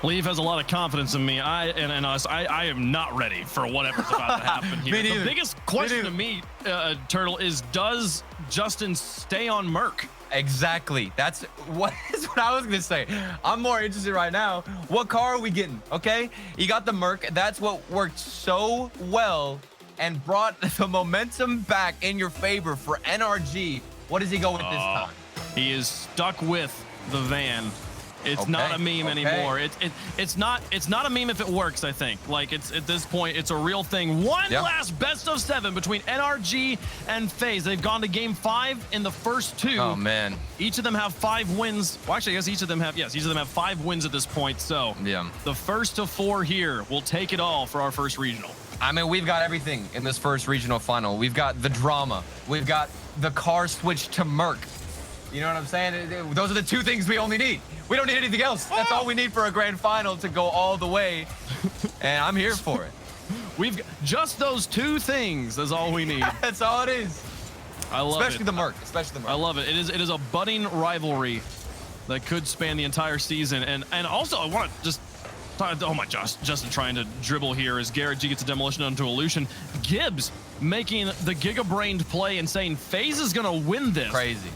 Leaf has a lot of confidence in me. I am not ready for whatever's about to happen here. The biggest question to me, Turtle, is does Justin stay on Merc? Exactly. That's what I was gonna say. I'm more interested right now. What car are we getting? Okay, you got the Merc. That's what worked so well and brought the momentum back in your favor for NRG. What does he go with this time? He is stuck with the van. It's not a meme anymore. It's not a meme if it works, I think. Like, it's at this point, it's a real thing. One last best of 7 between NRG and Faze. They've gone to game 5 in the first 2. Oh man. Each of them have 5 wins. Well, actually, I guess each of them have 5 wins at this point. So the first of 4 here will take it all for our first regional. I mean, we've got everything in this first regional final. We've got the drama. We've got the car switch to Merc. You know what I'm saying? Those are the 2 things we only need. We don't need anything else. That's all we need for a grand final to go all the way. And I'm here for it. We've got just those 2 things. That's all we need. That's all it is. I love Especially the Merc. Especially the Merc. I love it. It is a budding rivalry that could span the entire season. And also, I want to just... Oh my gosh, Justin trying to dribble here as Garrett G gets a demolition onto Illusion. Gibbs making the giga-brained play and saying Faze is gonna win this. Crazy.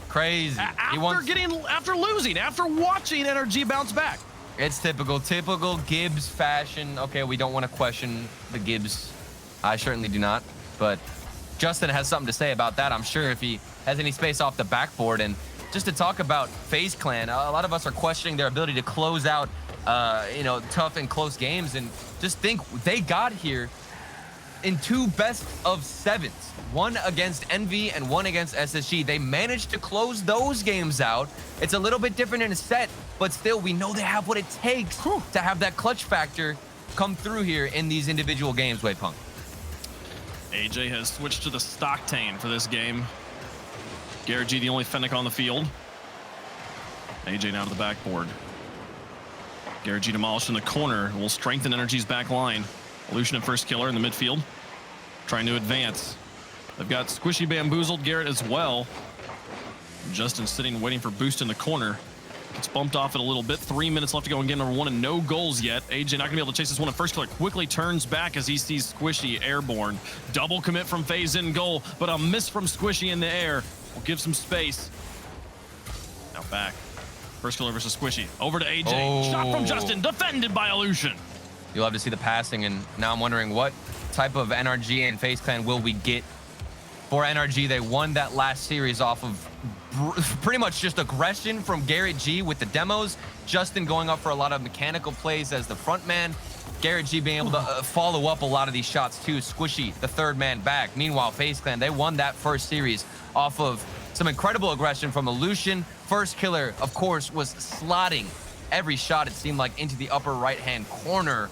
After losing, after watching NRG bounce back. It's typical Gibbs fashion. Okay, we don't want to question the Gibbs. I certainly do not. But Justin has something to say about that, I'm sure, if he has any space off the backboard. And just to talk about FaZe Clan, a lot of us are questioning their ability to close out tough and close games, and just think they got here in 2 best of 7s, one against Envy and one against SSG. They managed to close those games out. It's a little bit different in a set, but still, we know they have what it takes to have that clutch factor come through here in these individual games, Waypunk. AJ has switched to the Stocktane for this game. Garrett G, the only Fennec on the field. AJ now to the backboard. Garrett G demolished in the corner. Will strengthen NRG's back line. Illusion and first killer in the midfield. Trying to advance. They've got Squishy bamboozled Garrett as well. Justin sitting waiting for boost in the corner. Gets bumped off it a little bit. 3 minutes left to go in game number 1 and no goals yet. AJ not gonna be able to chase this one. And first killer quickly turns back as he sees Squishy airborne. Double commit from Faze in goal, but a miss from Squishy in the air. Will give some space. Now back. First killer versus Squishy. Over to AJ. Shot from Justin. Defended by Illusion. You'll have to see the passing, and now I'm wondering what type of NRG and FaZe Clan will we get for NRG. They won that last series off of pretty much just aggression from Garrett G with the demos. Justin going up for a lot of mechanical plays as the front man. Garrett G being able to follow up a lot of these shots too. Squishy, the 3rd man back. Meanwhile, FaZe Clan, they won that first series off of some incredible aggression from Illusion. First killer, of course, was slotting every shot, it seemed like, into the upper right-hand corner.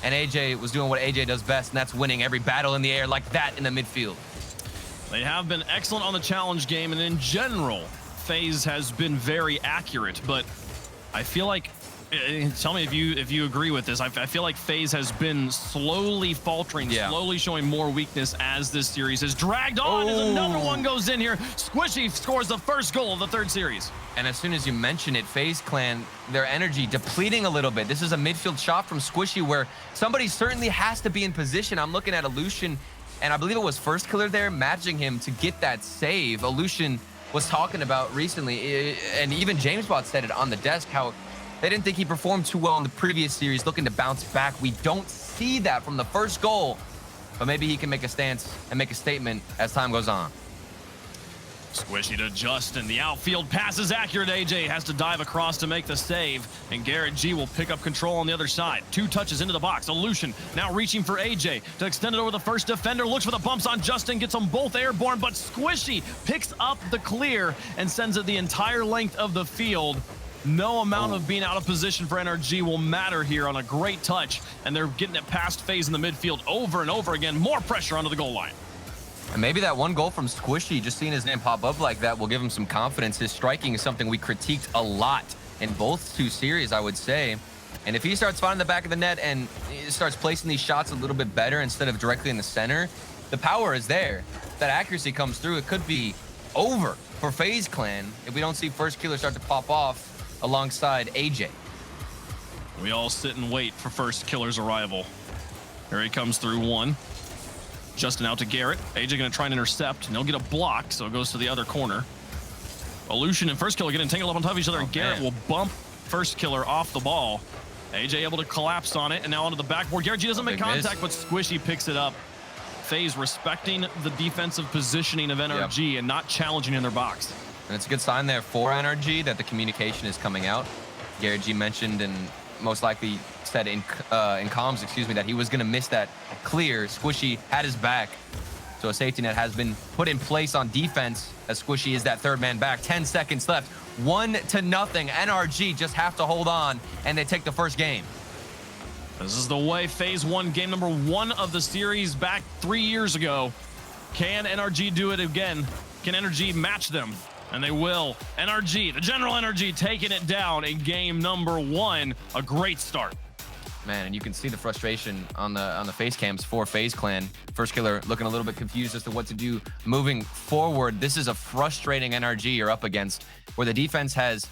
And AJ was doing what AJ does best, and that's winning every battle in the air like that in the midfield. They have been excellent on the challenge game, and in general, FaZe has been very accurate, but I feel like, tell me if you agree with this, I feel like FaZe has been slowly faltering, slowly showing more weakness as this series has dragged on. As another one goes in here. Squishy scores the first goal of the 3rd series. And as soon as you mention it, FaZe Clan, their energy depleting a little bit. This is a midfield shot from Squishy where somebody certainly has to be in position. I'm looking at Illusion, and I believe it was first killer there, matching him to get that save. Illusion was talking about recently, and even JamesBot said it on the desk, how they didn't think he performed too well in the previous series, looking to bounce back. We don't see that from the first goal, but maybe he can make a stance and make a statement as time goes on. Squishy to Justin. The outfield pass is accurate. AJ has to dive across to make the save, and Garrett G will pick up control on the other side. 2 touches into the box. Illusion now reaching for AJ to extend it over the first defender. Looks for the bumps on Justin, gets them both airborne, but Squishy picks up the clear and sends it the entire length of the field. No amount of being out of position for NRG will matter here on a great touch, and they're getting it past FaZe in the midfield over and over again. More pressure onto the goal line. And maybe that one goal from Squishy, just seeing his name pop up like that, will give him some confidence. His striking is something we critiqued a lot in both 2 series, I would say. And if he starts finding the back of the net and starts placing these shots a little bit better instead of directly in the center, the power is there. If that accuracy comes through, it could be over for FaZe Clan if we don't see first killer start to pop off alongside AJ. We all sit and wait for first killer's arrival. Here he comes through one. Justin out to Garrett. AJ gonna try and intercept, and he'll get a block, so it goes to the other corner. Illusion and first killer getting tangled up on top of each other, and Garrett will bump first killer off the ball. AJ able to collapse on it, and now onto the backboard. Garrett G doesn't make contact, but Squishy picks it up. Faze respecting the defensive positioning of NRG and not challenging in their box. And it's a good sign there for NRG that the communication is coming out. Garrett G mentioned and most likely said in comms, excuse me, that he was going to miss that clear. Squishy had his back. So a safety net has been put in place on defense as Squishy is that third man back. 10 seconds left. 1-0. NRG just have to hold on, and they take the first game. This is the way Faze won game number 1 of the series back 3 years ago. Can NRG do it again? Can NRG match them? And they will. NRG, the General NRG, taking it down in game number 1. A great start. Man, and you can see the frustration on the face cams for FaZe Clan. First killer looking a little bit confused as to what to do moving forward. This is a frustrating NRG you're up against, where the defense has,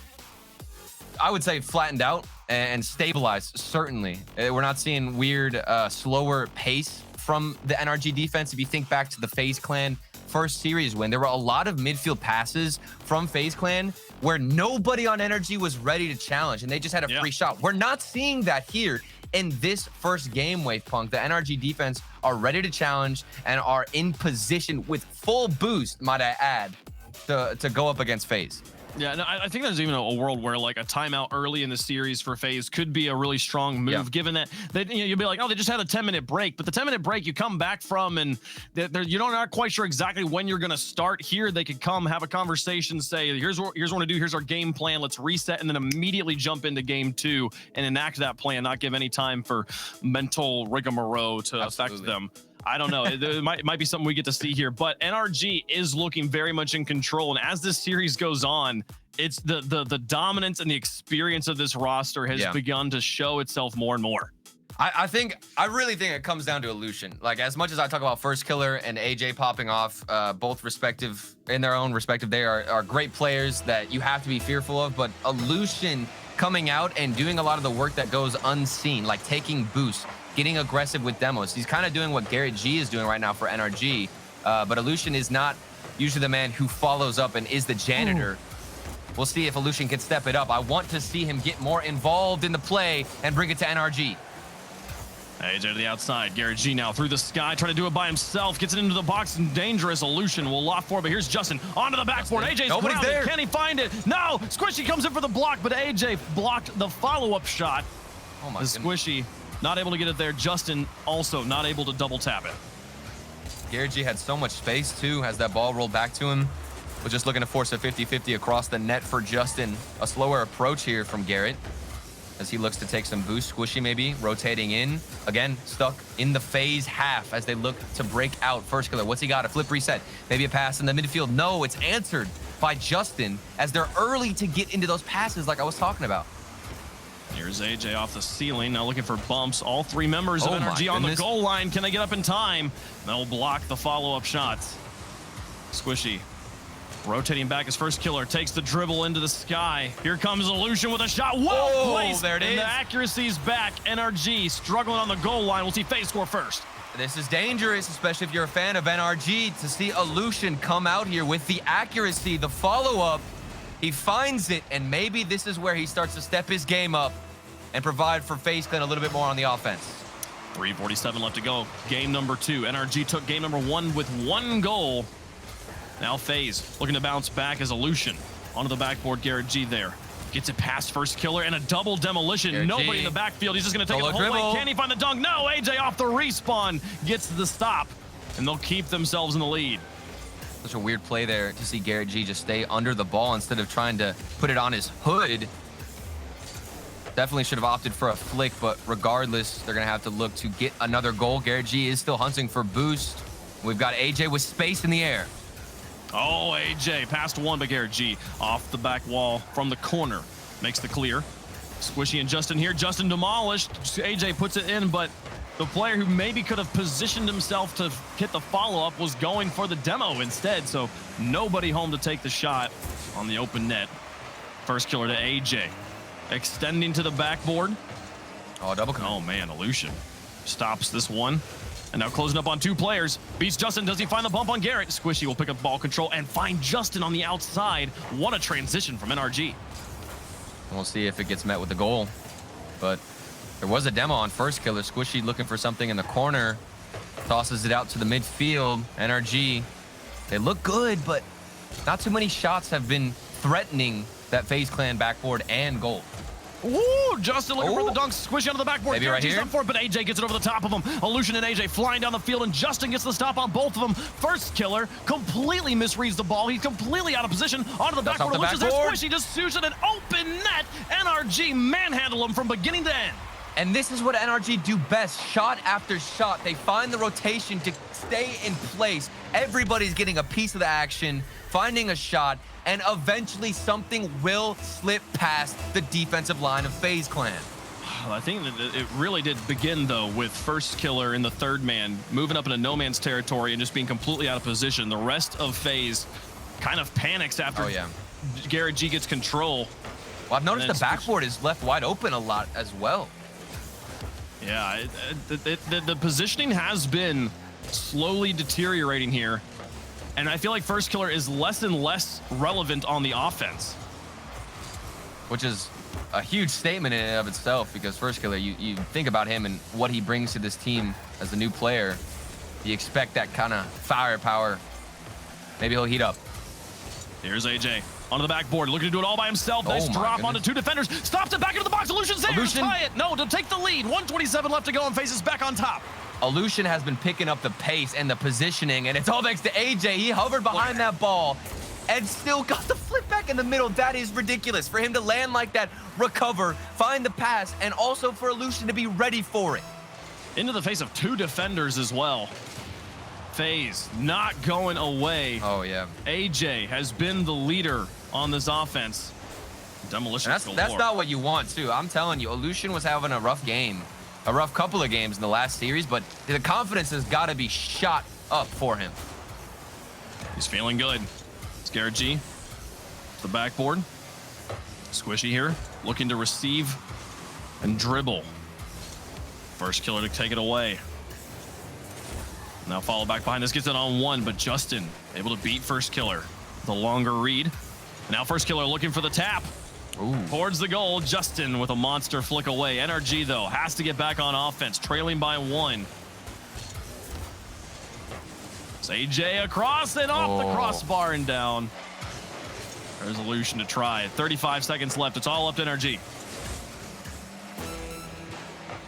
I would say, flattened out and stabilized, certainly. We're not seeing weird, slower pace from the NRG defense. If you think back to the FaZe Clan first series win, there were a lot of midfield passes from FaZe Clan where nobody on NRG was ready to challenge, and they just had a free shot. We're not seeing that here in this first game, Wave Punk. The NRG defense are ready to challenge and are in position with full boost, might I add, to go up against FaZe. Yeah, no, I think there's even a world where like a timeout early in the series for FaZe could be a really strong move, given that they, you'll be like, oh, they just had a 10-minute break, but the 10-minute break you come back from, and you're not quite sure exactly when you're going to start. Here they could come have a conversation, say, here's what we're going to do, here's our game plan, let's reset, and then immediately jump into game 2 and enact that plan, not give any time for mental rigmarole to affect them. I don't know. It might be something we get to see here, but NRG is looking very much in control. And as this series goes on, it's the dominance and the experience of this roster has begun to show itself more and more. I really think it comes down to Illusion. Like, as much as I talk about First Killer and AJ popping off, both in their own respective, they are great players that you have to be fearful of, but Illusion coming out and doing a lot of the work that goes unseen, like taking boosts, getting aggressive with demos. He's kind of doing what Garrett G is doing right now for NRG, but Illusion is not usually the man who follows up and is the janitor. Ooh. We'll see if Illusion can step it up. I want to see him get more involved in the play and bring it to NRG. AJ to the outside. Garrett G now through the sky, trying to do it by himself. Gets it into the box, and dangerous. Illusion will lock for it, but here's Justin onto the backboard. AJ's Nobody's grounded. there. Can he find it? No! Squishy comes in for the block, but AJ blocked the follow-up shot. Oh my goodness. Squishy not able to get it there. Justin also not able to double tap it. Garrett G had so much space, too, as that ball rolled back to him. Was just looking to force a 50-50 across the net for Justin. A slower approach here from Garrett as he looks to take some boost. Squishy maybe rotating in. Again, stuck in the FaZe half as they look to break out. First killer, what's he got? A flip reset. Maybe a pass in the midfield. No, it's answered by Justin as they're early to get into those passes like I was talking about. Here's AJ off the ceiling, now looking for bumps. All 3 members of NRG on the goal line. Can they get up in time? They'll block the follow-up shots. Squishy rotating back. His first killer takes the dribble into the sky. Here comes Illusion with a shot. Well placed. There it is. And the accuracy's back. NRG struggling on the goal line. We'll see FaZe score first. This is dangerous, especially if you're a fan of NRG, to see Illusion come out here with the accuracy, the follow-up. He finds it, and maybe this is where he starts to step his game up and provide for FaZe Clan a little bit more on the offense. 3:47 left to go. Game number 2. NRG took game number 1 with 1 goal. Now FaZe looking to bounce back as Illusion onto the backboard. Garrett G there. Gets it past first killer and a double demolition. Garrett Nobody G. in the backfield. He's just going to take it the whole dribble. way. Can he find the dunk? No, AJ off the respawn. Gets the stop, and they'll keep themselves in the lead. Such a weird play there to see Garrett G just stay under the ball instead of trying to put it on his hood. Definitely should have opted for a flick, but regardless, they're going to have to look to get another goal. Garrett G is still hunting for boost. We've got AJ with space in the air. Oh, AJ past 1, but Garrett G off the back wall from the corner. Makes the clear. Squishy and Justin here. Justin demolished. AJ puts it in, but the player who maybe could have positioned himself to hit the follow-up was going for the demo instead, so nobody home to take the shot on the open net. First killer to AJ. Extending to the backboard. Oh, double commit. Oh man, Illusion stops this one. And now closing up on 2 players. Beats Justin. Does he find the bump on Garrett? Squishy will pick up ball control and find Justin on the outside. What a transition from NRG. We'll see if it gets met with the goal. But there was a demo on first killer. Squishy looking for something in the corner. Tosses it out to the midfield. NRG, they look good, but not too many shots have been threatening that FaZe Clan backboard and goal. Ooh, Justin looking for the dunk. Squishy onto the backboard. Maybe right here. Up for it, but AJ gets it over the top of him. Illusion and AJ flying down the field, and Justin gets the stop on both of them. First killer completely misreads the ball. He's completely out of position. Onto the backboard. Illusion's there. Squishy just shoots it, an open net. NRG manhandle him from beginning to end. And this is what NRG do best. Shot after shot. They find the rotation to stay in place. Everybody's getting a piece of the action, finding a shot, and eventually something will slip past the defensive line of FaZe Clan. I think that it really did begin, though, with first killer in the third man, moving up into no man's territory and just being completely out of position. The rest of FaZe kind of panics after Garrett G gets control. Well, I've noticed the backboard is left wide open a lot as well. Yeah, the positioning has been slowly deteriorating here. And I feel like first killer is less and less relevant on the offense. Which is a huge statement in and of itself, because first killer, you think about him and what he brings to this team as a new player. You expect that kind of firepower. Maybe he'll heat up. Here's AJ onto the backboard, looking to do it all by himself. Nice drop onto 2 defenders. Stops it back into the box. Illusion's there to tie it. No, to take the lead. 1:27 left to go, and FaZe is back on top. Illusion has been picking up the pace and the positioning, and it's all thanks to AJ. He hovered behind that ball and still got the flip back in the middle. That is ridiculous. For him to land like that, recover, find the pass, and also for Illusion to be ready for it. Into the face of 2 defenders as well. FaZe not going away. Oh, yeah. AJ has been the leader on this offense. Demolition. That's not what you want, too. I'm telling you, Illusion was having a rough game. A rough couple of games in the last series, but the confidence has got to be shot up for him. He's feeling good. It's Garrett G. The backboard. Squishy here, looking to receive and dribble. First killer to take it away. Now follow back behind this, gets it on 1, but Justin able to beat first killer. The longer read. Now first killer looking for the tap. Ooh. Towards the goal, Justin with a monster flick away. NRG, though, has to get back on offense, trailing by 1. It's AJ across and off the crossbar and down. There's Illusion to try. 35 seconds left. It's all up to NRG.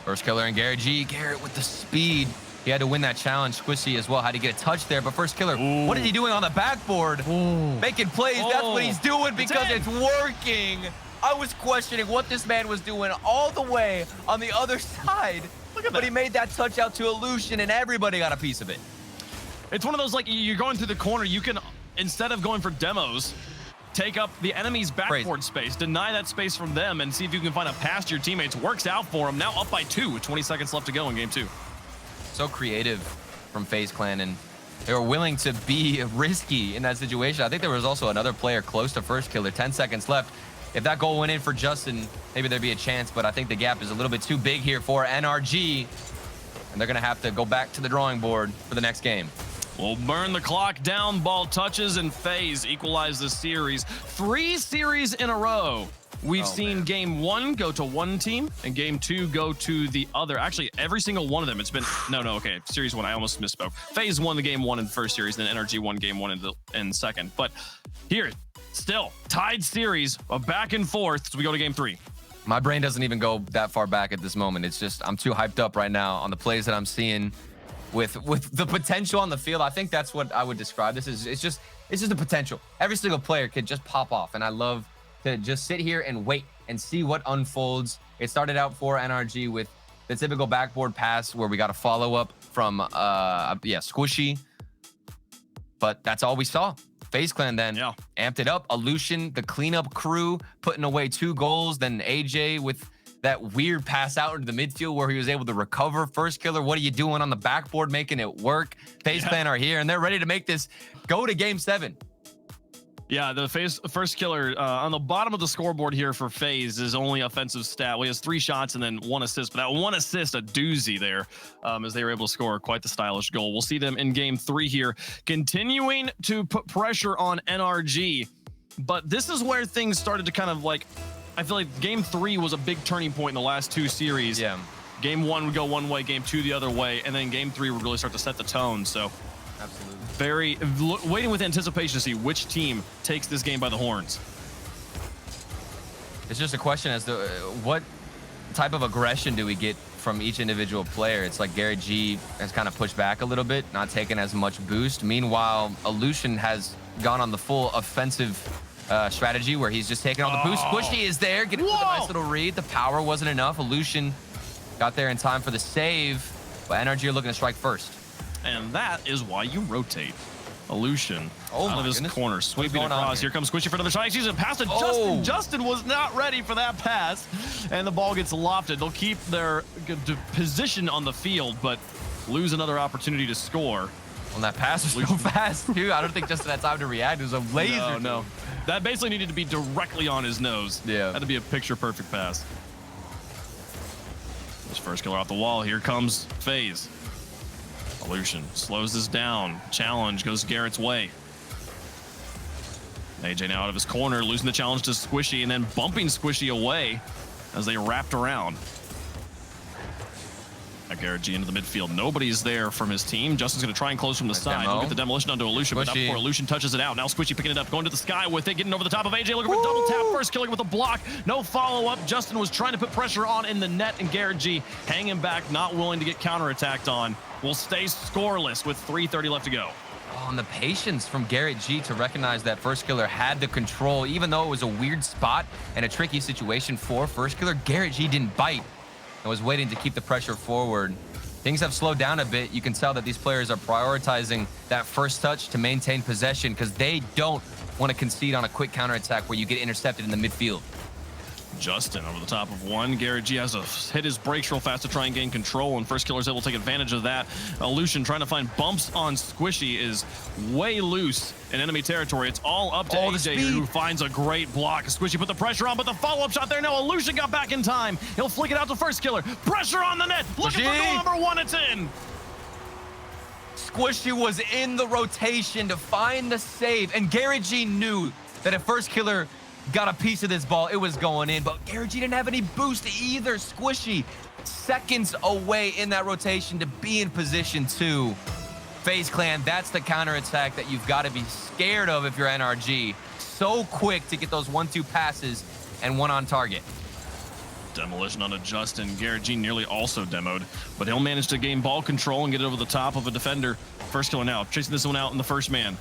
First killer and Garrett G. Garrett with the speed. He had to win that challenge. Squishy as well had to get a touch there, but first killer, what is he doing on the backboard? Making plays, that's what he's doing because it's working. I was questioning what this man was doing all the way on the other side. Look at that. But he made that touch out to Illusion, and everybody got a piece of it. It's one of those, like, you're going through the corner, you can, instead of going for demos, take up the enemy's backboard space, deny that space from them, and see if you can find a pass to your teammates. Works out for him. Now up by 2 with 20 seconds left to go in game 2. So creative from FaZe Clan, and they were willing to be risky in that situation. I think there was also another player close to first killer. 10 seconds left. If that goal went in for Justin, maybe there'd be a chance, but I think the gap is a little bit too big here for NRG, and they're going to have to go back to the drawing board for the next game. We'll burn the clock down. Ball touches, and FaZe equalize the series. 3 series in a row. We've seen game 1 go to one team and game 2 go to the other. Actually, every single one of them. It's been okay. Series 1, I almost misspoke. FaZe won the game 1 in the first series, then NRG won game 1 in second. But here, still tied series, a back and forth. So we go to game 3. My brain doesn't even go that far back at this moment. It's just I'm too hyped up right now on the plays that I'm seeing with the potential on the field. I think that's what I would describe this as. It's just the potential. Every single player could just pop off, and I love to just sit here and wait and see what unfolds. It started out for NRG with the typical backboard pass where we got a follow-up from Squishy, but that's all we saw. FaZe Clan then amped it up. Illusion, the cleanup crew, putting away 2 goals. Then AJ with that weird pass out into the midfield where he was able to recover. First killer, what are you doing on the backboard, making it work? FaZe Clan are here, and they're ready to make this go to game 7. Yeah, the Faze first killer on the bottom of the scoreboard here for Faze is only offensive stat. Well, he has 3 shots and then 1 assist, but that 1 assist, a doozy there, as they were able to score quite the stylish goal. We'll see them in game 3 here, continuing to put pressure on NRG. But this is where things started to kind of like, I feel like game 3 was a big turning point in the last 2 series. Yeah. Game 1 would go one way, game 2 the other way, and then game 3 would really start to set the tone. So Absolutely. Waiting with anticipation to see which team takes this game by the horns. It's just a question as to what type of aggression do we get from each individual player. It's like Gary G has kind of pushed back a little bit, not taking as much boost. Meanwhile, Illusion has gone on the full offensive strategy where he's just taking all the boost. Squishy is there, getting a nice little read. The power wasn't enough. Illusion got there in time for the save, but NRG are looking to strike first. And that is why you rotate. Illusion out of his corner, sweeping across. Here comes Squishy for another shot. He sees it pass to Justin. Justin was not ready for that pass, and the ball gets lofted. They'll keep their position on the field, but lose another opportunity to score. Well, that pass was so fast, too. I don't think Justin had time to react. It was a laser. No. That basically needed to be directly on his nose. Yeah. Had to be a picture-perfect pass. This first killer off the wall. Here comes Faze. Illusion slows this down. Challenge goes Garrett's way. AJ now out of his corner, losing the challenge to Squishy and then bumping Squishy away as they wrapped around. Garrett G into the midfield. Nobody's there from his team. Justin's going to try and close from the side. He'll get the demolition onto Illusion, but not before Illusion touches it out. Now Squishy picking it up, going to the sky with it, getting over the top of AJ, looking for a double tap. First killer with a block. No follow-up. Justin was trying to put pressure on in the net, and Garrett G hanging back, not willing to get counterattacked on. Will stay scoreless with 3:30 left to go. Oh, and the patience from Garrett G to recognize that first killer had the control, even though it was a weird spot and a tricky situation for first killer. Garrett G didn't bite and was waiting to keep the pressure forward. Things have slowed down a bit. You can tell that these players are prioritizing that first touch to maintain possession because they don't want to concede on a quick counterattack where you get intercepted in the midfield. Justin over the top of one. Garrett G has to hit his brakes real fast to try and gain control, and first killer's able to take advantage of that. Illusion trying to find bumps on Squishy is way loose in enemy territory. It's all up to AJ, who finds a great block. Squishy put the pressure on, but the follow-up shot there. No, Illusion got back in time. He'll flick it out to first killer. Pressure on the net. Looking for goal number 1. It's in. Squishy was in the rotation to find the save, and Garrett G knew that if first killer got a piece of this ball, it was going in, but Garrett G didn't have any boost either. Squishy seconds away in that rotation to be in position 2. FaZe Clan, that's the counterattack that you've got to be scared of if you're NRG. So quick to get those 1-2 passes and 1 on target. Demolition onto Justin. Garrett G nearly also demoed, but he'll manage to gain ball control and get it over the top of a defender. First killer now, chasing this one out in the first man.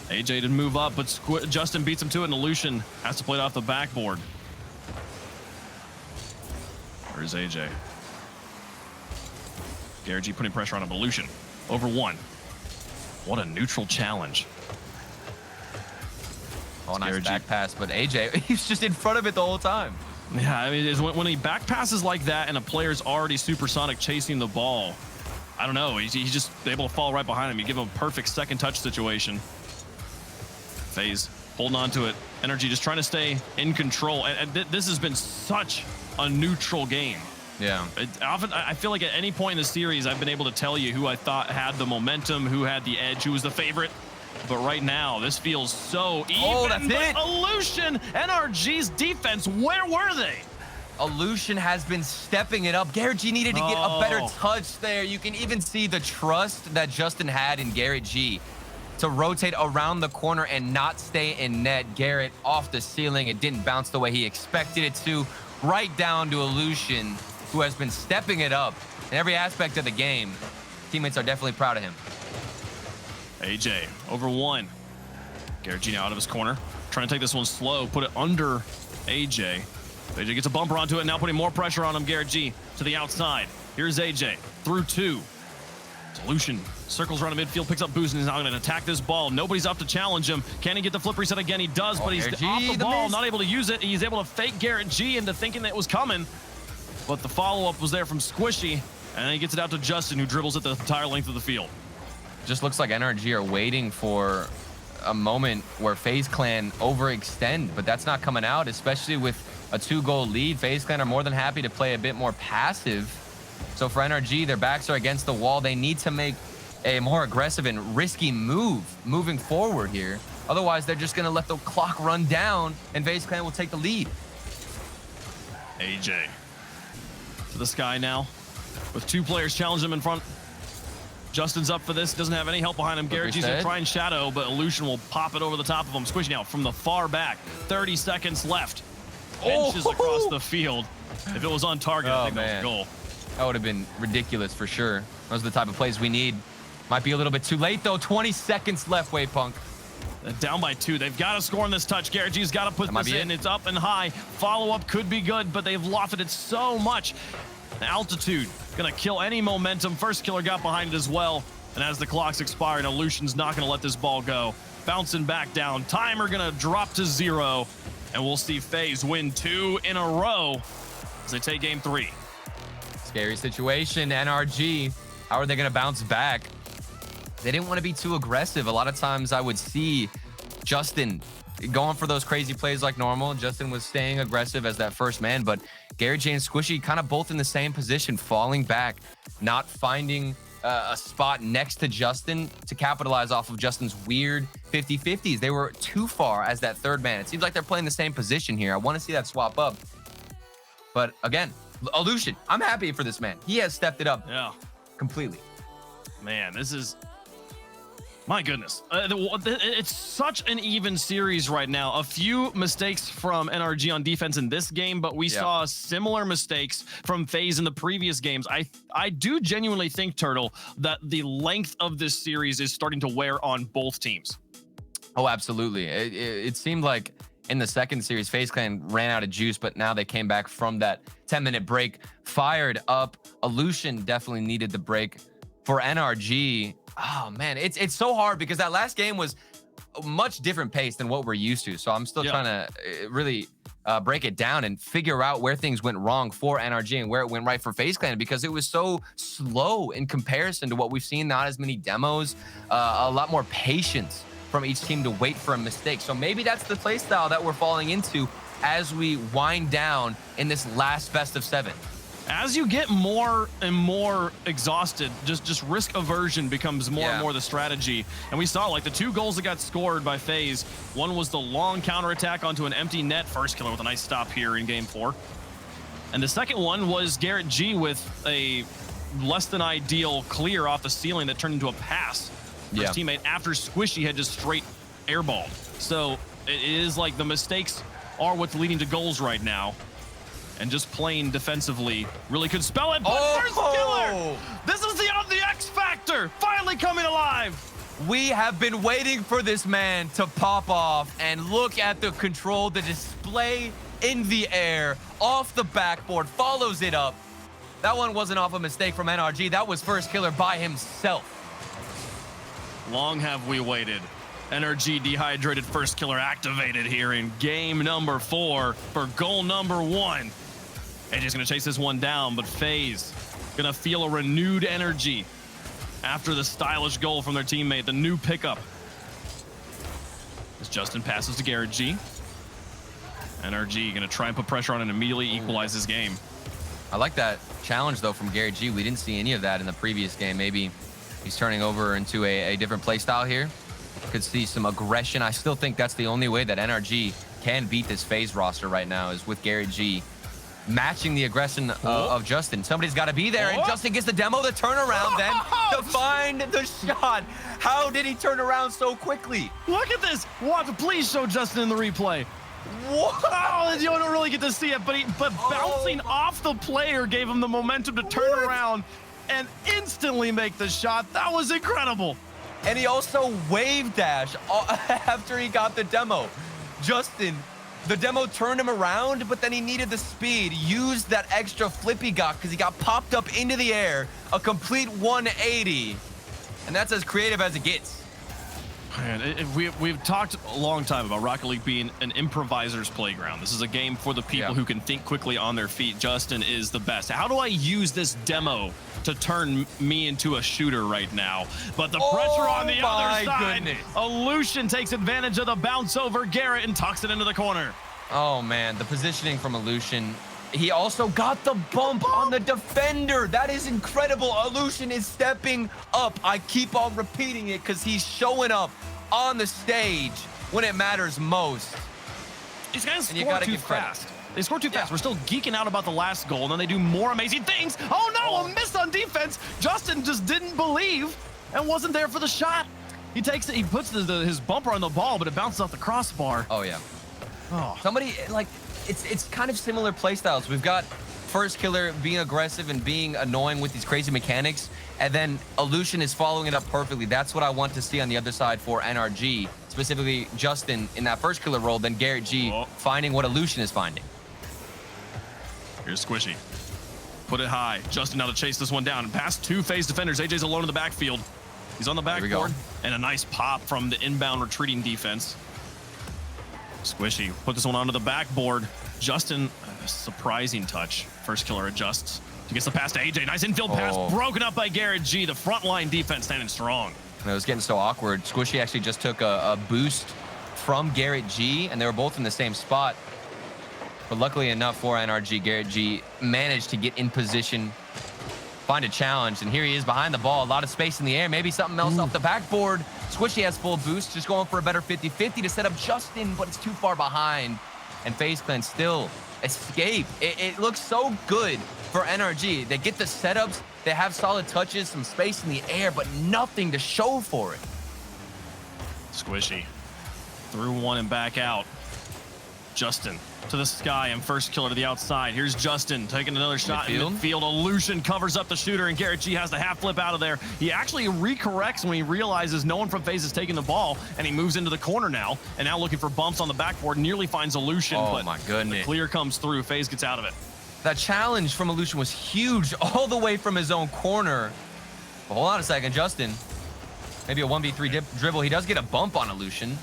AJ didn't move up, but Justin beats him to it, and Illusion has to play it off the backboard. Where's AJ? Garrett G putting pressure on him. Illusion over 1. What a neutral challenge. Oh, nice back pass, but AJ, he's just in front of it the whole time. Yeah, I mean, when he back passes like that and a player's already supersonic chasing the ball, I don't know. He's just able to fall right behind him. You give him a perfect second touch situation. Faze holding on to it. Energy just trying to stay in control. And this has been such a neutral game. Yeah. I feel like at any point in the series, I've been able to tell you who I thought had the momentum, who had the edge, who was the favorite. But right now, this feels so even. Oh, that's it. Illusion, NRG's defense, where were they? Illusion has been stepping it up. Garrett G needed to get a better touch there. You can even see the trust that Justin had in Garrett G to rotate around the corner and not stay in net. Garrett off the ceiling. It didn't bounce the way he expected it to. Right down to Illusion, who has been stepping it up in every aspect of the game. Teammates are definitely proud of him. AJ over 1. Garrett G now out of his corner. Trying to take this one slow, put it under AJ. AJ gets a bumper onto it, now putting more pressure on him. Garrett G to the outside. Here's AJ through 2. Illusion circles around the midfield, picks up boost, and is now going to attack this ball. Nobody's up to challenge him. Can he get the flip reset again? He does, but he's off the ball, not able to use it. He's able to fake Garrett G into thinking that it was coming, but the follow-up was there from Squishy, and then he gets it out to Justin, who dribbles it the entire length of the field. Just looks like NRG are waiting for a moment where Faze Clan overextend, but that's not coming out, especially with a 2-goal lead. Faze Clan are more than happy to play a bit more passive. So for NRG, their backs are against the wall. They need to make a more aggressive and risky move moving forward here. Otherwise, they're just going to let the clock run down and Faze Clan will take the lead. AJ to the sky now with 2 players challenge him in front. Justin's up for this, doesn't have any help behind him. Garrett G's gonna try and shadow, but Illusion will pop it over the top of him. Squishy now from the far back. 30 seconds left. Inches across the field. If it was on target, I think that was a goal. That would have been ridiculous for sure. Those are the type of plays we need. Might be a little bit too late though. 20 seconds left, Waypunk. Down by 2. They've got to score on this touch. Garrett G's got to put this in. It's up and high. Follow-up could be good, but they've lofted it so much. The altitude gonna kill any momentum. First killer got behind it as well. And as the clock's expiring, Illusion's not gonna let this ball go. Bouncing back down. Timer gonna drop to 0. And we'll see FaZe win 2 in a row as they take game 3. Scary situation. NRG, how are they gonna bounce back? They didn't want to be too aggressive. A lot of times I would see Justin going for those crazy plays like normal. Justin was staying aggressive as that first man, but Gary J and Squishy kind of both in the same position, falling back, not finding a spot next to Justin to capitalize off of Justin's weird 50-50s. They were too far as that third man. It seems like they're playing the same position here. I want to see that swap up. But again, Illusion, I'm happy for this man. He has stepped it up completely. Man, this is... My goodness, it's such an even series right now. A few mistakes from NRG on defense in this game, but we saw similar mistakes from FaZe in the previous games. I do genuinely think, Turtle, that the length of this series is starting to wear on both teams. Oh, absolutely. It seemed like in the second series, FaZe Clan ran out of juice, but now they came back from that 10-minute break, fired up. Illusion definitely needed the break. For NRG, oh man, it's so hard because that last game was a much different pace than what we're used to. So I'm still trying to really break it down and figure out where things went wrong for NRG and where it went right for FaZe Clan, because it was so slow in comparison to what we've seen. Not as many demos, a lot more patience from each team to wait for a mistake. So maybe that's the play style that we're falling into as we wind down in this last best of 7. As you get more and more exhausted, just risk aversion becomes more and more the strategy. And we saw like the 2 goals that got scored by FaZe. One was the long counterattack onto an empty net. First killer with a nice stop here in game 4. And the second one was Garrett G with a less than ideal clear off the ceiling that turned into a pass for his teammate after Squishy had just straight airballed. So it is like the mistakes are what's leading to goals right now. And just playing defensively really could spell it. But first killer! This is the X Factor finally coming alive. We have been waiting for this man to pop off, and look at the control, the display in the air, off the backboard, follows it up. That one wasn't off a mistake from NRG. That was first killer by himself. Long have we waited. NRG dehydrated first killer activated here in game number 4 for goal number 1. AJ's gonna chase this one down, but FaZe gonna feel a renewed energy after the stylish goal from their teammate, the new pickup. As Justin passes to Garrett G. NRG gonna try and put pressure on and immediately equalize this game. I like that challenge though from Garrett G. We didn't see any of that in the previous game. Maybe he's turning over into a different play style here. Could see some aggression. I still think that's the only way that NRG can beat this FaZe roster right now, is with Garrett G matching the aggression of Justin. Somebody's got to be there, and Justin gets the demo, the turnaround then to find the shot. How did he turn around so quickly? Look at this. What? Please show Justin in the replay. Wow, you don't really get to see it, but bouncing off the player gave him the momentum to turn around and instantly make the shot. That was incredible. And he also wave dashed after he got the demo. Justin, the demo turned him around, but then he needed the speed, used that extra flip he got because he got popped up into the air, a complete 180. And that's as creative as it gets. Man, we've talked a long time about Rocket League being an improviser's playground. This is a game for the people who can think quickly on their feet. Justin is the best. How do I use this demo to turn me into a shooter right now? But the pressure on the other side. Illusion takes advantage of the bounce over Garrett and tucks it into the corner. Oh man, the positioning from Illusion. He also got the bump on the defender. That is incredible. Illusion is stepping up. I keep on repeating it because he's showing up on the stage when it matters most. These guys score too fast. They score too fast. We're still geeking out about the last goal, and then they do more amazing things. Oh no, a miss on defense. Justin just didn't believe and wasn't there for the shot. He takes it, he puts his bumper on the ball, but it bounces off the crossbar. Oh yeah. Oh. Somebody, like, it's kind of similar play styles. We've got First Killer being aggressive and being annoying with these crazy mechanics, and then Illusion is following it up perfectly. That's what I want to see on the other side for NRG, specifically Justin in that First Killer role, then Garrett G finding what Illusion is finding. Here's Squishy. Put it high. Justin now to chase this one down and past two Faze defenders. AJ's alone in the backfield. He's on the backboard, and a nice pop from the inbound retreating defense. Squishy put this one onto the backboard. Justin, a surprising touch. First Killer adjusts. He gets the pass to AJ. Nice infield pass broken up by Garrett G. The front line defense standing strong. It was getting so awkward. Squishy actually just took a boost from Garrett G, and they were both in the same spot. But luckily enough for NRG, Garrett G managed to get in position, find a challenge, and here he is behind the ball. A lot of space in the air, maybe something else off the backboard. Squishy has full boost, just going for a better 50-50 to set up Justin, but it's too far behind. And FaZe Clan still escape. It looks so good for NRG. They get the setups, they have solid touches, some space in the air, but nothing to show for it. Squishy through one and back out. Justin to the sky and First Killer to the outside. Here's Justin taking another shot in midfield. Illusion covers up the shooter, and Garrett G has the half flip out of there. He actually recorrects when he realizes no one from FaZe is taking the ball, and he moves into the corner now, and now looking for bumps on the backboard. Nearly finds Illusion, but my goodness, the clear comes through. FaZe gets out of it. That challenge from Illusion was huge, all the way from his own corner. But hold on a second, Justin. Maybe a 1v3 dribble. He does get a bump on Illusion.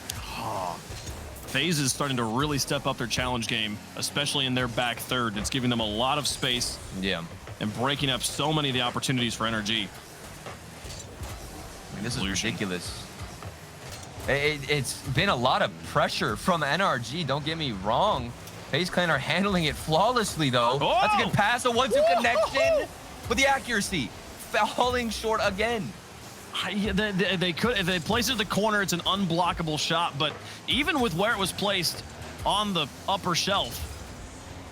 FaZe is starting to really step up their challenge game, especially in their back third. It's giving them a lot of space. Yeah. And breaking up so many of the opportunities for NRG. I mean, this is ridiculous. It's been a lot of pressure from NRG, don't get me wrong. FaZe Clan are handling it flawlessly, though. Oh! That's a good pass, a 1-2 connection. But the accuracy, falling short again. They could, if they place it in the corner, it's an unblockable shot, but even with where it was placed on the upper shelf,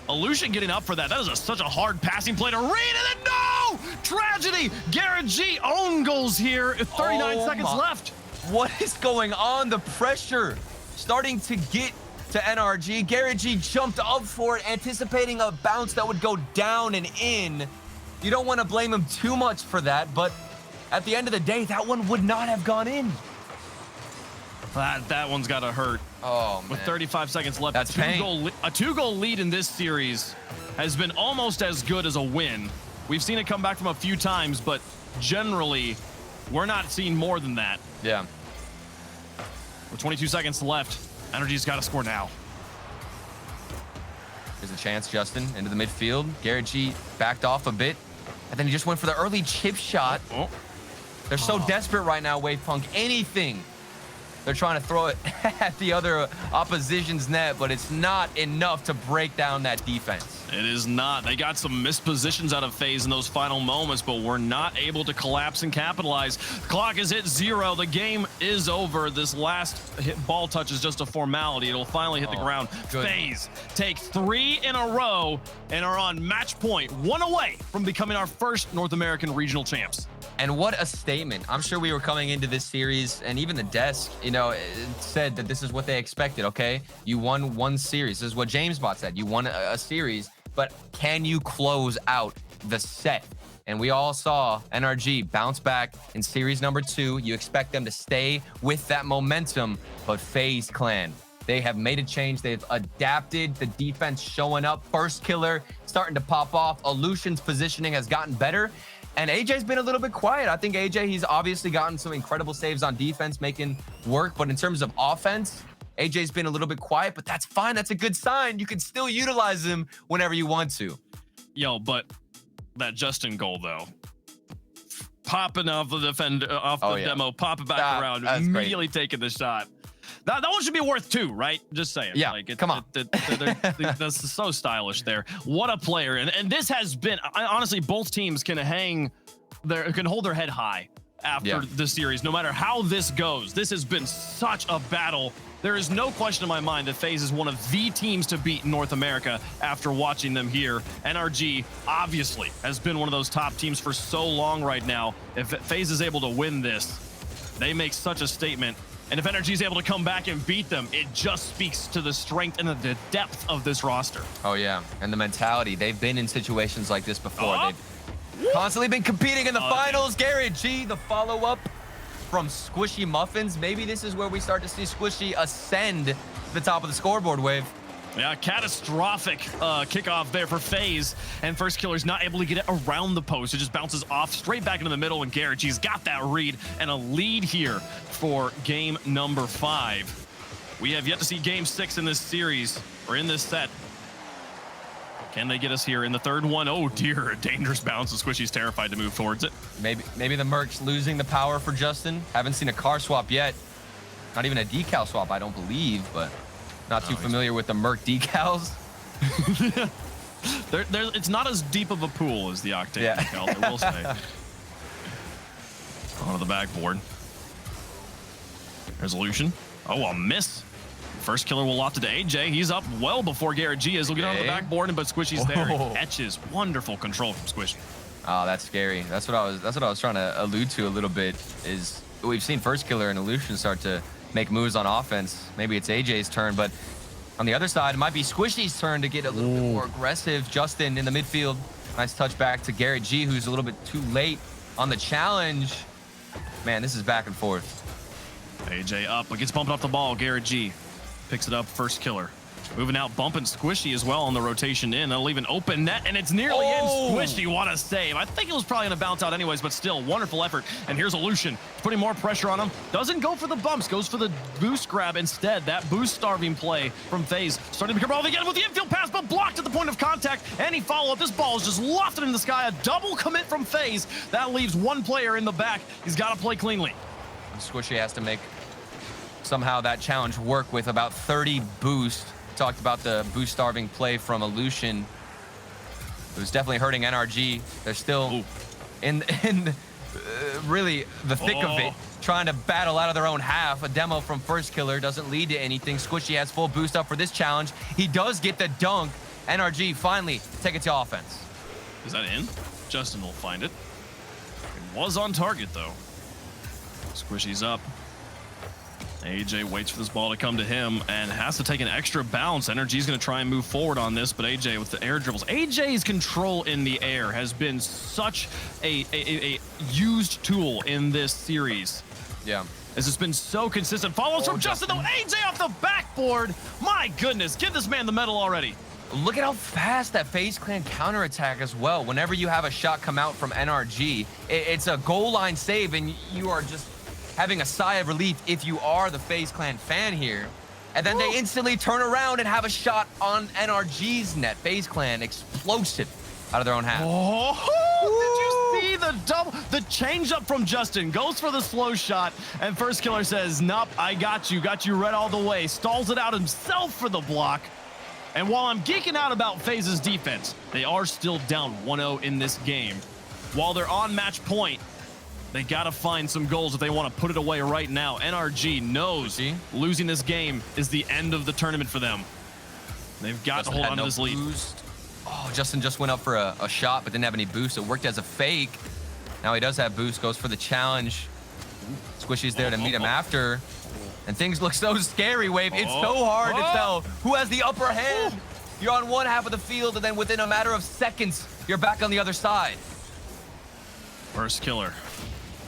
Illusion getting up for that is such a hard passing play to read, and then no! Tragedy! Garrett G own goals here, 39 seconds left. What is going on? The pressure starting to get to NRG. Garrett G jumped up for it, anticipating a bounce that would go down and in. You don't want to blame him too much for that, but at the end of the day, that one would not have gone in. That one's got to hurt. Oh, man. With 35 seconds left, That's a two-goal lead in this series has been almost as good as a win. We've seen it come back from a few times, but generally, we're not seeing more than that. Yeah. With 22 seconds left, NRG's got to score now. There's a chance, Justin, into the midfield. Garrett G backed off a bit, and then he just went for the early chip shot. They're so desperate right now, Wavepunk. Anything. They're trying to throw it at the other opposition's net, but it's not enough to break down that defense. It is not. They got some missed positions out of FaZe in those final moments, but we're not able to collapse and capitalize. The clock is hit 0. The game is over. This last ball touch is just a formality. It'll finally hit the ground. FaZe take 3 in a row and are on match point, 1 away from becoming our first North American regional champs. And what a statement. I'm sure we were coming into this series, and even the desk, you know, said that this is what they expected, okay? You won one series. This is what JamesBot said. You won a series, but can you close out the set? And we all saw NRG bounce back in series number 2. You expect them to stay with that momentum, but FaZe Clan, they have made a change. They've adapted. The defense showing up. First Killer starting to pop off. Illusion's positioning has gotten better. And AJ's been a little bit quiet. I think AJ, he's obviously gotten some incredible saves on defense, making work. But in terms of offense, AJ's been a little bit quiet, but that's fine. That's a good sign. You can still utilize him whenever you want to. Yo, but that Justin goal, though. Popping off the demo, pop it back around, immediately taking the shot. That one should be worth 2, right? Just saying. Yeah, come on. That's so stylish there. What a player. And this has been, honestly, both teams can hold their head high after the series, no matter how this goes. This has been such a battle. There is no question in my mind that FaZe is one of the teams to beat in North America after watching them here. NRG obviously has been one of those top teams for so long right now. If FaZe is able to win this, they make such a statement. And if NRG is able to come back and beat them, it just speaks to the strength and the depth of this roster. Oh, yeah. And the mentality. They've been in situations like this before. They've constantly been competing in the finals. Garrett G, the follow-up from Squishy Muffins. Maybe this is where we start to see Squishy ascend to the top of the scoreboard, Wave. Yeah, catastrophic kickoff there for FaZe, and First Killer's not able to get it around the post. It just bounces off straight back into the middle, and Garrett G's got that read and a lead here for game number 5. We have yet to see game 6 in this series, or in this set. Can they get us here in the third one? Oh dear, a dangerous bounce, and Squishy's terrified to move towards it. Maybe the Merc's losing the power for Justin. Haven't seen a car swap yet. Not even a decal swap, I don't believe, but not too familiar with the Merc decals. It's not as deep of a pool as the Octane decal, I will say. Onto the backboard. Resolution. Oh, a miss. First Killer will loft it to AJ. He's up well before Garrett G is. He'll get on the backboard, but Squishy's there. He catches. Wonderful control from Squishy. Oh, that's scary. That's what I was trying to allude to a little bit. Is we've seen First Killer and Illusion start to make moves on offense. Maybe it's AJ's turn, but on the other side, it might be Squishy's turn to get a little bit more aggressive. Justin in the midfield. Nice touch back to Garrett G, who's a little bit too late on the challenge. Man, this is back and forth. AJ up, but gets bumped off the ball. Garrett G picks it up. First Killer moving out, bumping Squishy as well on the rotation in. They'll leave an open net, and it's nearly in. Squishy, what a save. I think it was probably going to bounce out anyways, but still, wonderful effort. And here's Illusion, putting more pressure on him. Doesn't go for the bumps, goes for the boost grab instead. That boost-starving play from FaZe. Starting to become relevant again with the infield pass, but blocked at the point of contact. Any follow-up, this ball is just lofted in the sky. A double commit from FaZe. That leaves one player in the back. He's got to play cleanly. Squishy has to make somehow that challenge work with about 30 boost. Talked about the boost starving play from Illusion. It was definitely hurting NRG. They're still in really the thick of it, trying to battle out of their own half. A demo from First Killer doesn't lead to anything. Squishy has full boost up for this challenge. He does get the dunk. NRG finally take it to offense. Is that in? Justin will find it. It was on target though. Squishy's up. AJ waits for this ball to come to him and has to take an extra bounce. NRG's going to try and move forward on this, but AJ with the air dribbles. AJ's control in the air has been such a used tool in this series. Yeah. This has been so consistent. Follows from Justin, though. AJ off the backboard. My goodness, give this man the medal already. Look at how fast that FaZe Clan counterattack as well. Whenever you have a shot come out from NRG, it's a goal line save, and you are just having a sigh of relief if you are the FaZe Clan fan here. And then they instantly turn around and have a shot on NRG's net. FaZe Clan explosive out of their own half. Did you see the double? The change up from Justin goes for the slow shot, and First Killer says, nope, I got you red all the way. Stalls it out himself for the block. And while I'm geeking out about FaZe's defense, they are still down 1-0 in this game. While they're on match point, they got to find some goals if they want to put it away right now. NRG knows losing this game is the end of the tournament for them. They've got to hold on to this lead. Oh, Justin just went up for a shot, but didn't have any boost. It worked as a fake. Now he does have boost, goes for the challenge. Squishy's there to meet him after. And things look so scary, Wave. It's so hard to tell who has the upper hand. You're on one half of the field, and then within a matter of seconds, you're back on the other side. First Killer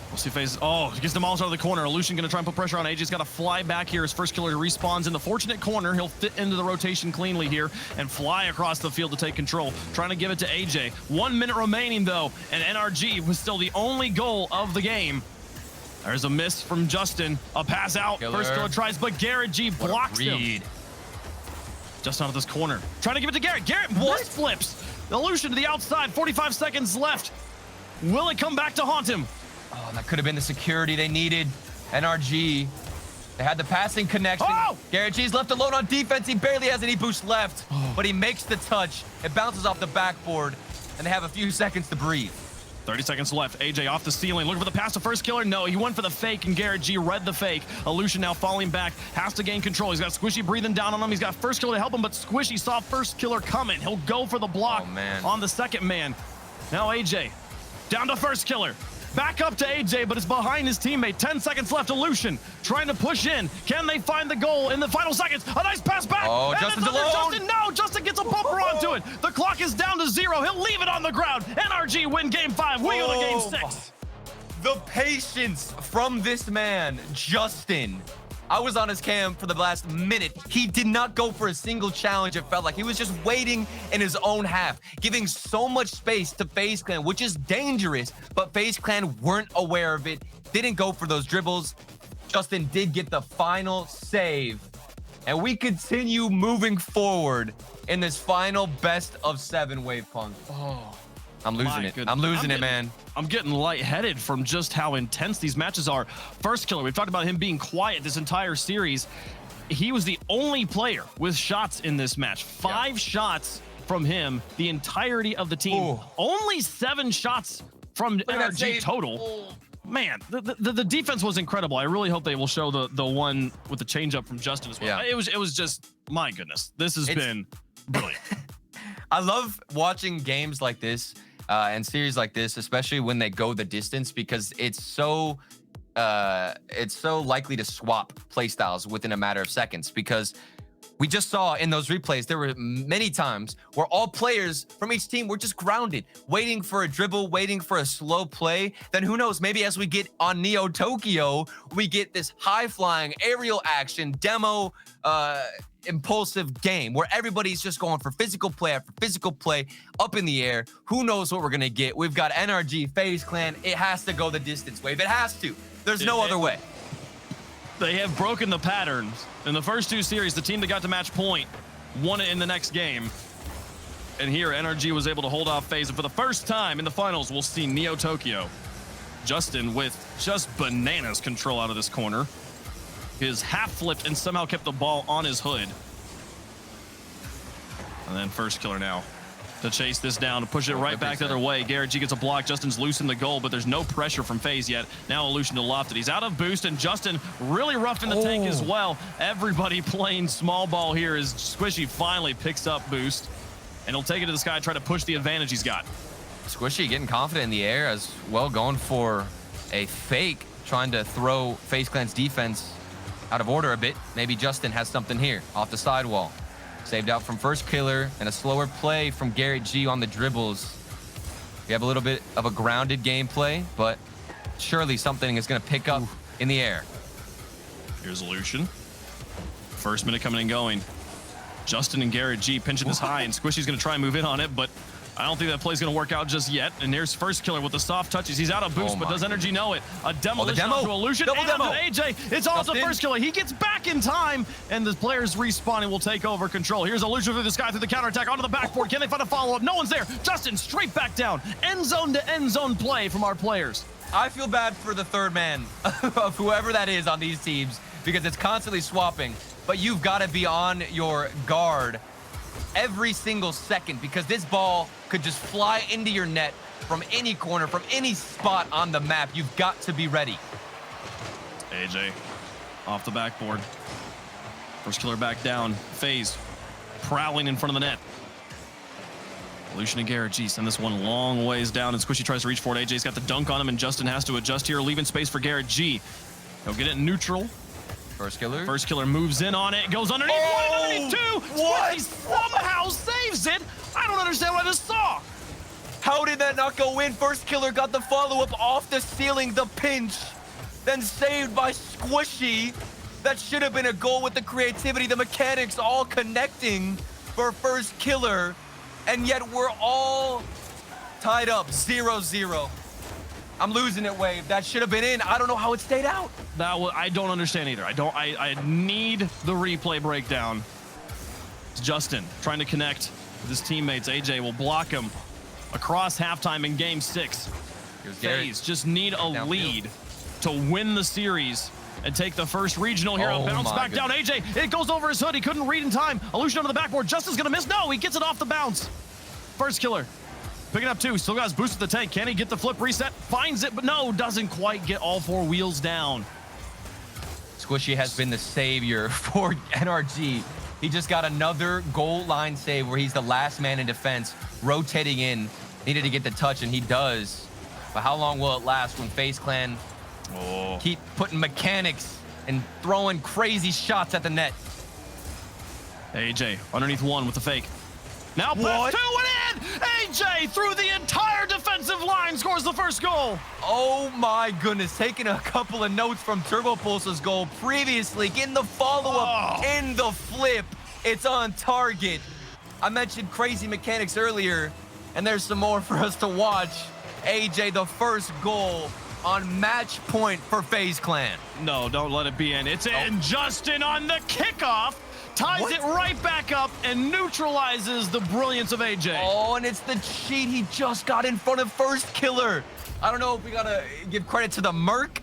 We'll see Faze. Oh, he gets demolished out of the corner. Illusion going to try and put pressure on AJ. He's got to fly back here. His first killer respawns in the fortunate corner. He'll fit into the rotation cleanly here and fly across the field to take control. Trying to give it to AJ. 1 minute remaining, though, and NRG was still the only goal of the game. There's a miss from Justin. A pass out. First killer tries, but Garrett G blocks him. Just out of this corner. Trying to give it to Garrett. Garrett flips. Illusion to the outside. 45 seconds left. Will it come back to haunt him? Oh, that could have been the security they needed. NRG, they had the passing connection. Oh! Garrett G's left alone on defense. He barely has any boost left, but he makes the touch. It bounces off the backboard, and they have a few seconds to breathe. 30 seconds left. AJ off the ceiling, looking for the pass to first killer. No, he went for the fake, and Garrett G read the fake. Illusion now falling back, has to gain control. He's got Squishy breathing down on him. He's got first killer to help him, but Squishy saw first killer coming. He'll go for the block on the second man. Now AJ down to first killer. Back up to AJ, but it's behind his teammate. 10 seconds left. Illusion trying to push in. Can they find the goal in the final seconds? A nice pass back. Oh, and Justin's alone. Justin, no, Justin gets a bumper onto it. The clock is down to 0. He'll leave it on the ground. NRG win game 5. We go to game 6. The patience from this man, Justin. I was on his cam for the last minute. He did not go for a single challenge. It felt like he was just waiting in his own half, giving so much space to FaZe Clan, which is dangerous, but FaZe Clan weren't aware of it, didn't go for those dribbles. Justin did get the final save, and we continue moving forward in this final best of 7 wave punk. Oh, I'm losing it. I'm losing it, man. I'm getting lightheaded from just how intense these matches are. First killer, we've talked about him being quiet this entire series. He was the only player with shots in this match. 5 shots from him, the entirety of the team. Ooh. Only 7 shots from NRG total. Man, the defense was incredible. I really hope they will show the one with the changeup from Justin as well. It was just, my goodness, this has been brilliant. I love watching games like this and series like this, especially when they go the distance, because it's so likely to swap playstyles within a matter of seconds. Because we just saw in those replays, there were many times where all players from each team were just grounded, waiting for a dribble, waiting for a slow play. Then who knows, maybe as we get on Neo Tokyo, we get this high-flying aerial action demo impulsive game where everybody's just going for physical play after physical play up in the air. Who knows what we're gonna get? We've got NRG, FaZe Clan. It has to go the distance wave. It has to. There's no other way. They have broken the patterns. In the first 2 series, the team that got to match point won it in the next game. And here, NRG was able to hold off FaZe. And for the first time in the finals, we'll see Neo Tokyo. Justin with just bananas control out of this corner. His half flipped and somehow kept the ball on his hood. And then first killer now to chase this down, to push it right back the other way. Garrett G gets a block. Justin's loose in the goal, but there's no pressure from FaZe yet. Now Illusion to Lofted. He's out of boost, and Justin really rough in the tank as well. Everybody playing small ball here as Squishy finally picks up boost, and he'll take it to the sky, try to push the advantage he's got. Squishy getting confident in the air as well, going for a fake, trying to throw FaZe Clan's defense out of order a bit. Maybe Justin has something here off the sidewall. Saved out from first killer, and a slower play from Garrett G on the dribbles. We have a little bit of a grounded gameplay, but surely something is going to pick up in the air. Here's Illusion. First minute coming and going. Justin and Garrett G pinching this high, and Squishy's going to try and move in on it, but I don't think that play's going to work out just yet. And there's first killer with the soft touches. He's out of boost, but does NRG know it? A demolition onto Illusion and onto AJ. It's also first killer. He gets back in time, and the players respawning will take over control. Here's Illusion through the sky, through the counterattack, onto the backboard. Can they find a follow-up? No one's there. Justin straight back down. End zone to end zone play from our players. I feel bad for the third man of whoever that is on these teams, because it's constantly swapping, but you've got to be on your guard every single second, because this ball could just fly into your net from any corner, from any spot on the map. You've got to be ready. AJ off the backboard. First killer back down. FaZe prowling in front of the net. Illusion and Garrett G send this one long ways down, and Squishy tries to reach for it. AJ's got the dunk on him, and Justin has to adjust here, leaving space for Garrett G. He'll get it neutral. First killer. First killer moves in on it, goes underneath one, underneath 2. What? Squishy somehow saves it. I don't understand what I just saw. How did that not go in? First killer got the follow-up off the ceiling, the pinch, then saved by Squishy. That should have been a goal with the creativity, the mechanics all connecting for first killer. And yet we're all tied up 0-0. I'm losing it, Wave. That should have been in. I don't know how it stayed out. I don't understand either. I need the replay breakdown. It's Justin trying to connect with his teammates. AJ will block him across halftime in game 6. Faze just need a lead to win the series and take the first regional here. A bounce back down. AJ, it goes over his hood. He couldn't read in time. Illusion onto the backboard. Justin's gonna miss. No, he gets it off the bounce. First killer. Picking up 2. Still got his boost to the tank. Can he get the flip reset? Finds it, but no, doesn't quite get all 4 wheels down. Squishy has been the savior for NRG. He just got another goal line save where he's the last man in defense, rotating in. Needed to get the touch, and he does. But how long will it last when FaZe Clan keep putting mechanics and throwing crazy shots at the net? AJ underneath 1 with the fake. Now pass 2 and in! AJ through the entire defensive line scores the first goal. Oh my goodness, taking a couple of notes from Turbo Pulse's goal previously, getting the follow-up in the flip. It's on target. I mentioned crazy mechanics earlier, and there's some more for us to watch. AJ, the first goal on match point for FaZe Clan. No, don't let it be in. It's in. Justin on the kickoff. Ties it right back up and neutralizes the brilliance of AJ. Oh, and it's the cheat. He just got in front of first killer. I don't know if we gotta give credit to the Merc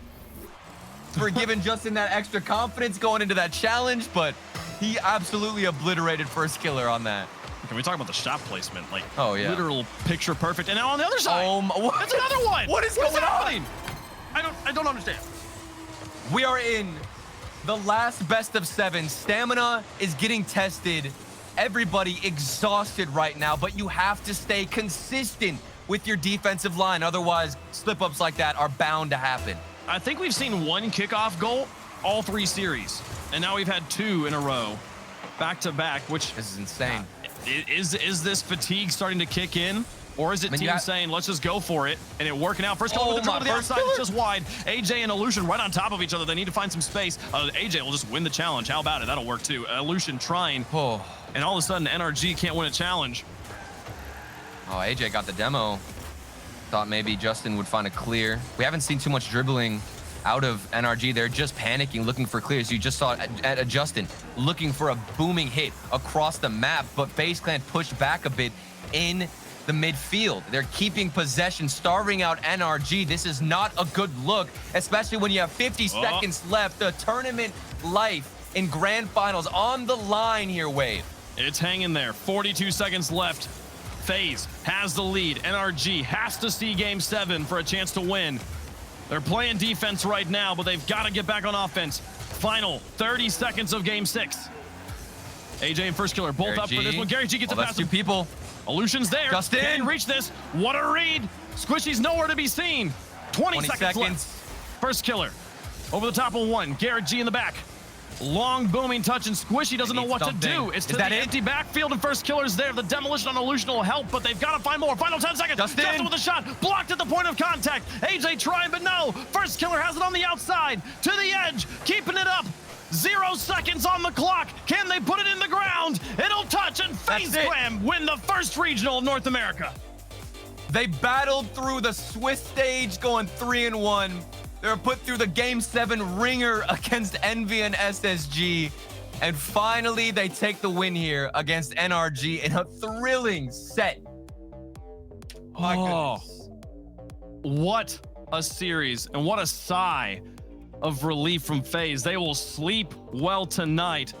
for giving Justin that extra confidence going into that challenge, but he absolutely obliterated first killer on that. Can we talk about the shot placement? Like, literal picture perfect. And now on the other side, that's another one. What is going on? I don't understand. We are in the last best of 7. Stamina is getting tested. Everybody exhausted right now, but you have to stay consistent with your defensive line. Otherwise, slip-ups like that are bound to happen. I think we've seen 1 kickoff goal all 3 series, and now we've had 2 in a row, back-to-back, which... This is insane. Is this fatigue starting to kick in? Or is it team saying, let's just go for it, and it working out? First goal with the dribble to the outside, it's just wide. AJ and Illusion right on top of each other. They need to find some space. AJ will just win the challenge. How about it? That'll work too. Illusion trying, and all of a sudden, NRG can't win a challenge. Oh, AJ got the demo. Thought maybe Justin would find a clear. We haven't seen too much dribbling out of NRG. They're just panicking, looking for clears. You just saw it at Justin, looking for a booming hit across the map, but FaZe Clan pushed back a bit in the midfield. They're keeping possession, starving out NRG. This is not a good look, especially when you have 50 seconds left. The tournament life in grand finals on the line here, Wave. It's hanging there. 42 seconds left. FaZe has the lead. NRG has to see game 7 for a chance to win. They're playing defense right now, but they've got to get back on offense. Final 30 seconds of game 6. AJ and first killer both up for this one. Gary G gets it past 2 people. Illusion's there. Justin. Can reach this. What a read. Squishy's nowhere to be seen. 20 seconds left. First killer. Over the top of 1. Garrett G in the back. Long booming touch, and Squishy doesn't know what to do. It's to the empty backfield, and first killer's there. The demolition on Illusion will help, but they've got to find more. Final 10 seconds. Justin with a shot. Blocked at the point of contact. AJ trying, but no. First killer has it on the outside. To the edge. Keeping it up. 0 seconds on the clock. Can they put it in the ground? It'll touch, and FaZe Clan win the first regional of North America. They battled through the Swiss stage, going 3-1. They were put through the Game 7 ringer against Envy and SSG. And finally, they take the win here against NRG in a thrilling set. My goodness. What a series, and what a sigh of relief from FaZe. They will sleep well tonight.